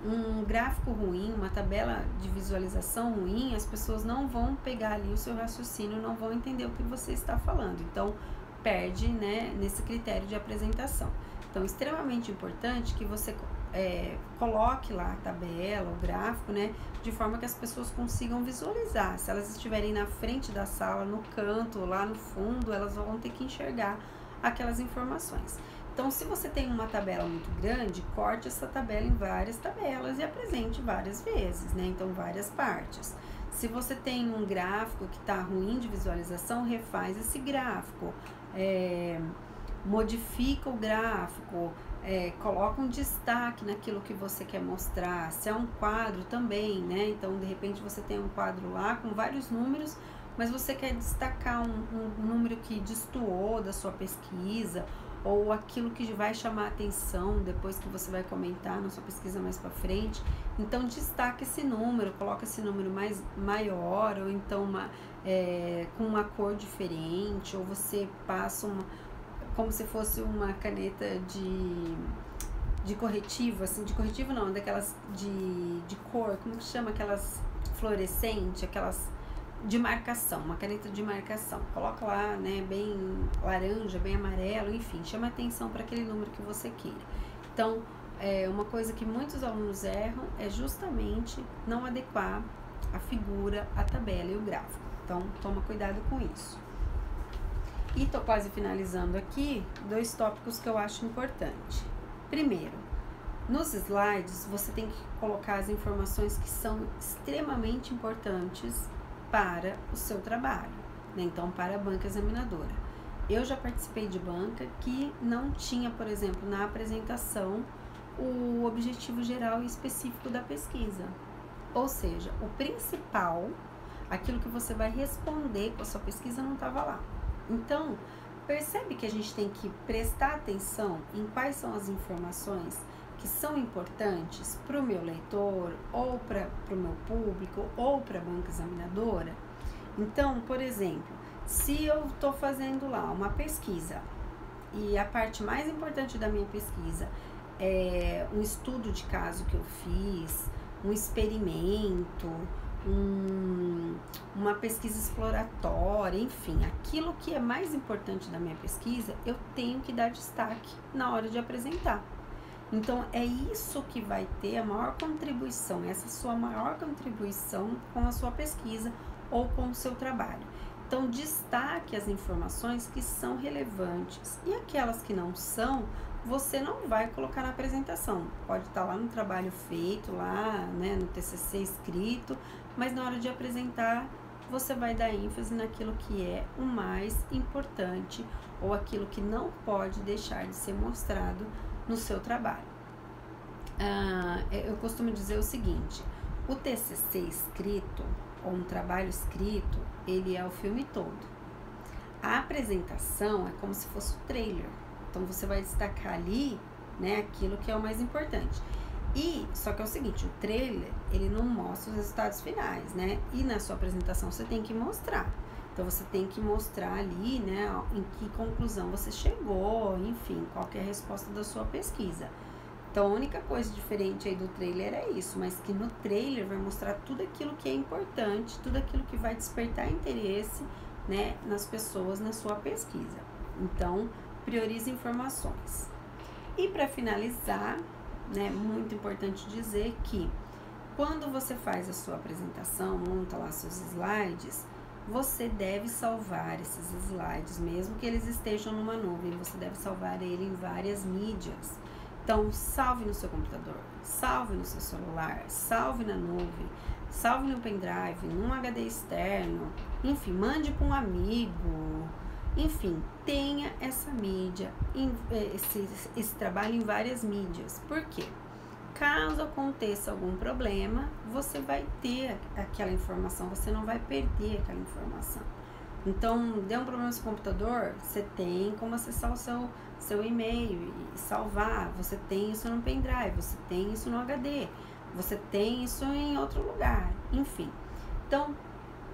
um gráfico ruim, uma tabela de visualização ruim, as pessoas não vão pegar ali o seu raciocínio, não vão entender o que você está falando. Então, perde, né, nesse critério de apresentação. Então, extremamente importante que você coloque lá a tabela, o gráfico, né, de forma que as pessoas consigam visualizar. Se elas estiverem na frente da sala, no canto, lá no fundo, elas vão ter que enxergar aquelas informações. Então, se você tem uma tabela muito grande, corte essa tabela em várias tabelas e apresente várias vezes, né? Então, várias partes. Se você tem um gráfico que está ruim de visualização, refaz esse gráfico, modifica o gráfico, coloca um destaque naquilo que você quer mostrar. Se é um quadro também, né? Então, de repente, você tem um quadro lá com vários números, mas você quer destacar um número que destoou da sua pesquisa, ou aquilo que vai chamar a atenção depois que você vai comentar na sua pesquisa mais para frente. Então destaque esse número, coloca esse número mais maior, ou então com uma cor diferente, ou você passa como se fosse uma caneta de corretivo, assim, de corretivo não, daquelas de cor, como que chama, aquelas fluorescente, aquelas de marcação, uma caneta de marcação, coloca lá, né, bem laranja, bem amarelo, enfim, chama atenção para aquele número que você queira. Então, uma coisa que muitos alunos erram é justamente não adequar a figura, a tabela e o gráfico. Então, toma cuidado com isso. E tô quase finalizando aqui, 2 tópicos que eu acho importante. Primeiro, nos slides você tem que colocar as informações que são extremamente importantes para o seu trabalho, né? Então, para a banca examinadora. Eu já participei de banca que não tinha, por exemplo, na apresentação, o objetivo geral e específico da pesquisa. Ou seja, o principal, aquilo que você vai responder com a sua pesquisa, não estava lá. Então, percebe que a gente tem que prestar atenção em quais são as informações que são importantes para o meu leitor, ou para o meu público, ou para a banca examinadora. Então, por exemplo, se eu estou fazendo lá uma pesquisa, e a parte mais importante da minha pesquisa é um estudo de caso que eu fiz, um experimento, uma pesquisa exploratória, enfim, aquilo que é mais importante da minha pesquisa, eu tenho que dar destaque na hora de apresentar. Então, é isso que vai ter a maior contribuição, essa sua maior contribuição com a sua pesquisa ou com o seu trabalho. Então, destaque as informações que são relevantes, e aquelas que não são, você não vai colocar na apresentação. Pode estar lá no trabalho feito, lá, né, no TCC escrito, mas na hora de apresentar, você vai dar ênfase naquilo que é o mais importante, ou aquilo que não pode deixar de ser mostrado no seu trabalho. Eu costumo dizer o seguinte: o TCC escrito, ou um trabalho escrito, ele é o filme todo. A apresentação é como se fosse o trailer. Então, você vai destacar ali, né, aquilo que é o mais importante. Só que é o seguinte, o trailer, ele não mostra os resultados finais, né? E na sua apresentação você tem que mostrar. Então, você tem que mostrar ali, né, em que conclusão você chegou, enfim, qual que é a resposta da sua pesquisa. Então, a única coisa diferente aí do trailer é isso, mas que no trailer vai mostrar tudo aquilo que é importante, tudo aquilo que vai despertar interesse, né, nas pessoas na sua pesquisa. Então, priorize informações. E para finalizar, né, muito importante dizer que quando você faz a sua apresentação, monta lá seus slides, você deve salvar esses slides, mesmo que eles estejam numa nuvem, você deve salvar ele em várias mídias. Então, salve no seu computador, salve no seu celular, salve na nuvem, salve no pendrive, num HD externo, enfim, mande para um amigo, enfim, tenha essa mídia, esse trabalho em várias mídias. Por quê? Caso aconteça algum problema, você vai ter aquela informação, você não vai perder aquela informação. Então, deu um problema no seu computador, você tem como acessar o seu e-mail e salvar, você tem isso no pendrive, você tem isso no HD, você tem isso em outro lugar, enfim. Então,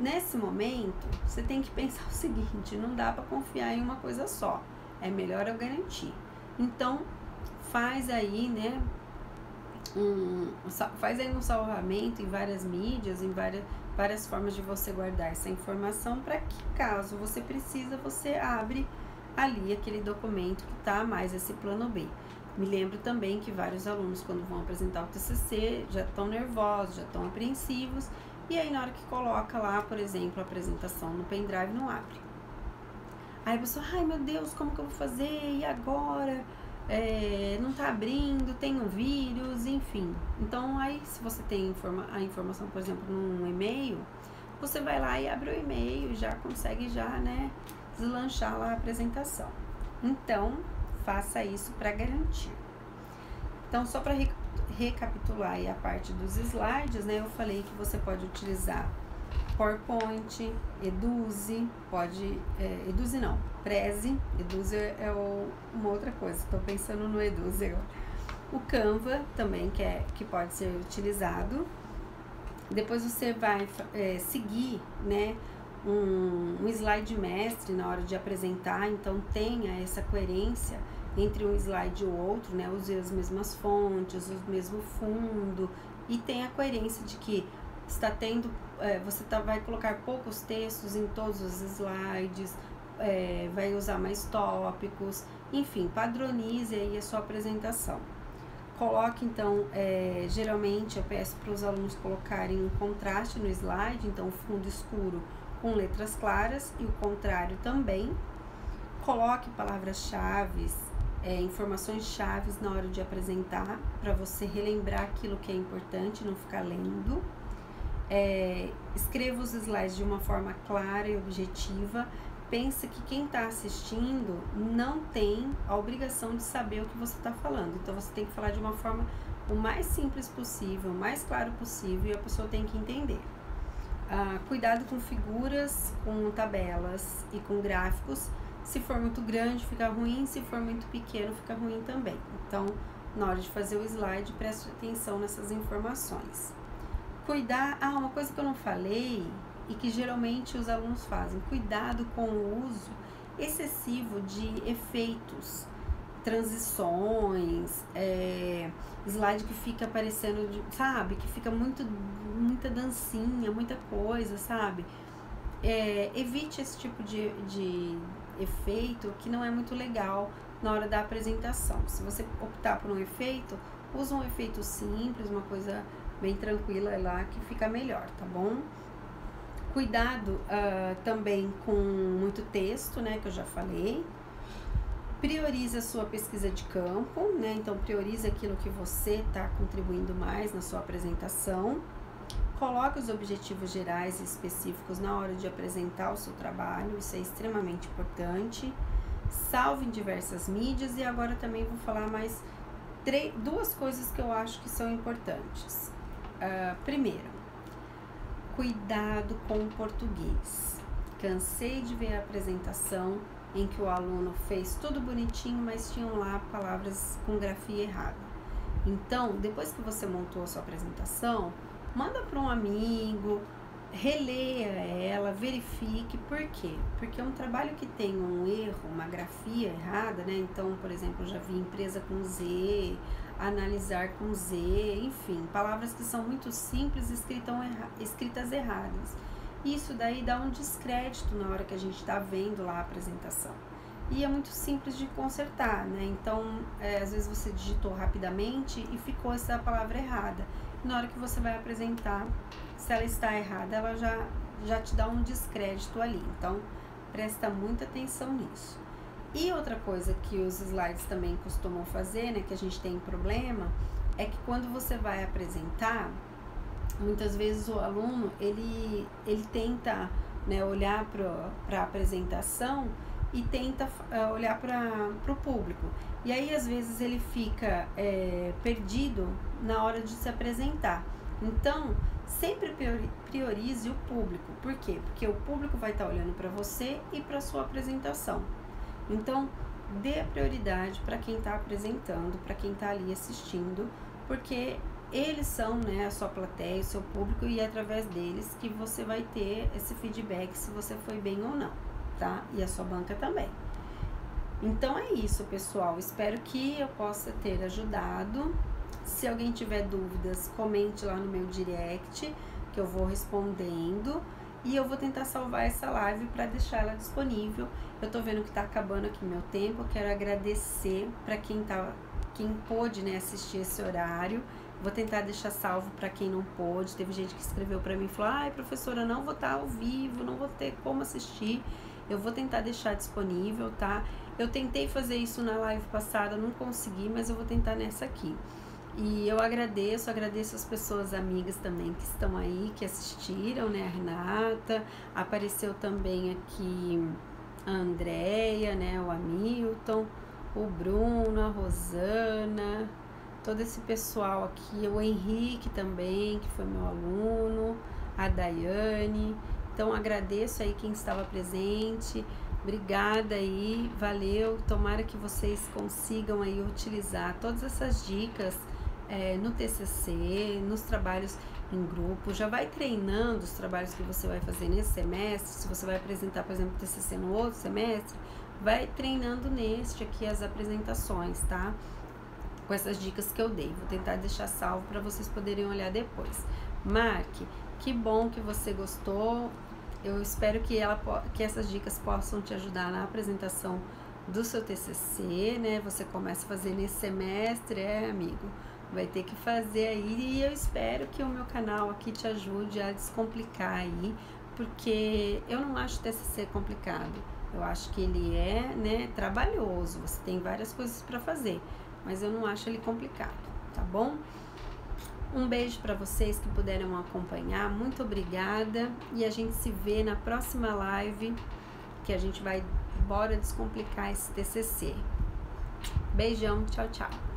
nesse momento, você tem que pensar o seguinte: não dá para confiar em uma coisa só, é melhor eu garantir. Então, faz aí, né, faz aí um salvamento em várias mídias, em várias formas de você guardar essa informação, para que caso você precisa, você abre ali aquele documento que está mais esse plano B. Me lembro também que vários alunos, quando vão apresentar o TCC, já estão nervosos, já estão apreensivos, e aí na hora que coloca lá, por exemplo, a apresentação no pendrive, não abre. Aí a pessoa, ai meu Deus, como que eu vou fazer? E agora? Não tá abrindo, tem um vírus, enfim. Então, aí se você tem a informação, por exemplo, num e-mail, você vai lá e abre o e-mail e já consegue né, deslanchar lá a apresentação. Então, faça isso para garantir. Então, só para recapitular aí a parte dos slides, né, eu falei que você pode utilizar PowerPoint, Eduze, Eduze não, Prezi, Eduze é uma outra coisa, estou pensando no Eduze agora. O Canva também, que pode ser utilizado. Depois você vai seguir, né, um slide mestre na hora de apresentar, então tenha essa coerência entre um slide e o outro, né, use as mesmas fontes, o mesmo fundo, e tenha a coerência de que está tendo, você vai colocar poucos textos em todos os slides, vai usar mais tópicos, enfim, padronize aí a sua apresentação. Coloque então, geralmente eu peço para os alunos colocarem um contraste no slide, então fundo escuro com letras claras e o contrário também. Coloque palavras-chave, informações chaves na hora de apresentar, para você relembrar aquilo que é importante, não ficar lendo. Escreva os slides de uma forma clara e objetiva. Pensa que quem está assistindo não tem a obrigação de saber o que você está falando. Então, você tem que falar de uma forma o mais simples possível, o mais claro possível, e a pessoa tem que entender. Cuidado com figuras, com tabelas e com gráficos. Se for muito grande, fica ruim. Se for muito pequeno, fica ruim também. Então, na hora de fazer o slide, preste atenção nessas informações. Uma coisa que eu não falei e que geralmente os alunos fazem, cuidado com o uso excessivo de efeitos, transições, slide que fica aparecendo, sabe, que fica muita dancinha, muita coisa, sabe? Evite esse tipo de efeito que não é muito legal na hora da apresentação. Se você optar por um efeito, usa um efeito simples, uma coisa bem tranquila lá, que fica melhor, tá bom? Cuidado também com muito texto, né, que eu já falei. Priorize a sua pesquisa de campo, né, então priorize aquilo que você está contribuindo mais na sua apresentação. Coloque os objetivos gerais e específicos na hora de apresentar o seu trabalho, isso é extremamente importante. Salve em diversas mídias, e agora também vou falar mais duas coisas que eu acho que são importantes. Primeiro, cuidado com o português. Cansei de ver a apresentação em que o aluno fez tudo bonitinho, mas tinham lá palavras com grafia errada. Então, depois que você montou a sua apresentação, manda para um amigo, releia ela, verifique. Por quê? Porque um trabalho que tem um erro, uma grafia errada, né? Então, por exemplo, eu já vi empresa com Z, analisar com Z, enfim, palavras que são muito simples escritas erradas. Isso daí dá um descrédito na hora que a gente está vendo lá a apresentação. E é muito simples de consertar, né? Então, às vezes você digitou rapidamente e ficou essa palavra errada. Na hora que você vai apresentar, se ela está errada, ela já te dá um descrédito ali. Então, presta muita atenção nisso. E outra coisa que os slides também costumam fazer, né, que a gente tem problema, é que quando você vai apresentar, muitas vezes o aluno, ele tenta, né, olhar para a apresentação e tenta olhar para o público. E aí, às vezes, ele fica perdido na hora de se apresentar. Então, sempre priorize o público. Por quê? Porque o público vai estar olhando para você e para a sua apresentação. Então, dê a prioridade para quem está apresentando, para quem está ali assistindo, porque eles são, né, a sua plateia, o seu público, e é através deles que você vai ter esse feedback se você foi bem ou não, tá? E a sua banca também. Então é isso, pessoal. Espero que eu possa ter ajudado. Se alguém tiver dúvidas, comente lá no meu direct, que eu vou respondendo. E eu vou tentar salvar essa live para deixar ela disponível. Eu tô vendo que tá acabando aqui meu tempo. Eu quero agradecer para quem pôde, né, assistir esse horário. Vou tentar deixar salvo para quem não pôde. Teve gente que escreveu para mim e falou: ai, professora, não vou estar ao vivo, não vou ter como assistir. Eu vou tentar deixar disponível, tá? Eu tentei fazer isso na live passada, não consegui, mas eu vou tentar nessa aqui. E eu agradeço as pessoas amigas também que estão aí, que assistiram, né? A Renata, apareceu também aqui a Andréia, né? O Hamilton, o Bruno, a Rosana, todo esse pessoal aqui, o Henrique também, que foi meu aluno, a Daiane. Então agradeço aí quem estava presente. Obrigada aí, valeu. Tomara que vocês consigam aí utilizar todas essas dicas no TCC, nos trabalhos em grupo. Já vai treinando os trabalhos que você vai fazer nesse semestre. Se você vai apresentar, por exemplo, TCC no outro semestre, vai treinando neste aqui as apresentações, tá? Com essas dicas que eu dei. Vou tentar deixar salvo para vocês poderem olhar depois. Marque, que bom que você gostou. Eu espero que essas dicas possam te ajudar na apresentação do seu TCC, né? Você começa a fazer nesse semestre, amigo? Vai ter que fazer aí, e eu espero que o meu canal aqui te ajude a descomplicar aí, porque eu não acho TCC complicado. Eu acho que ele é, né, trabalhoso, você tem várias coisas para fazer, mas eu não acho ele complicado, tá bom? Um beijo para vocês que puderam acompanhar, muito obrigada, e a gente se vê na próxima live, que a gente vai bora descomplicar esse TCC. Beijão, tchau, tchau.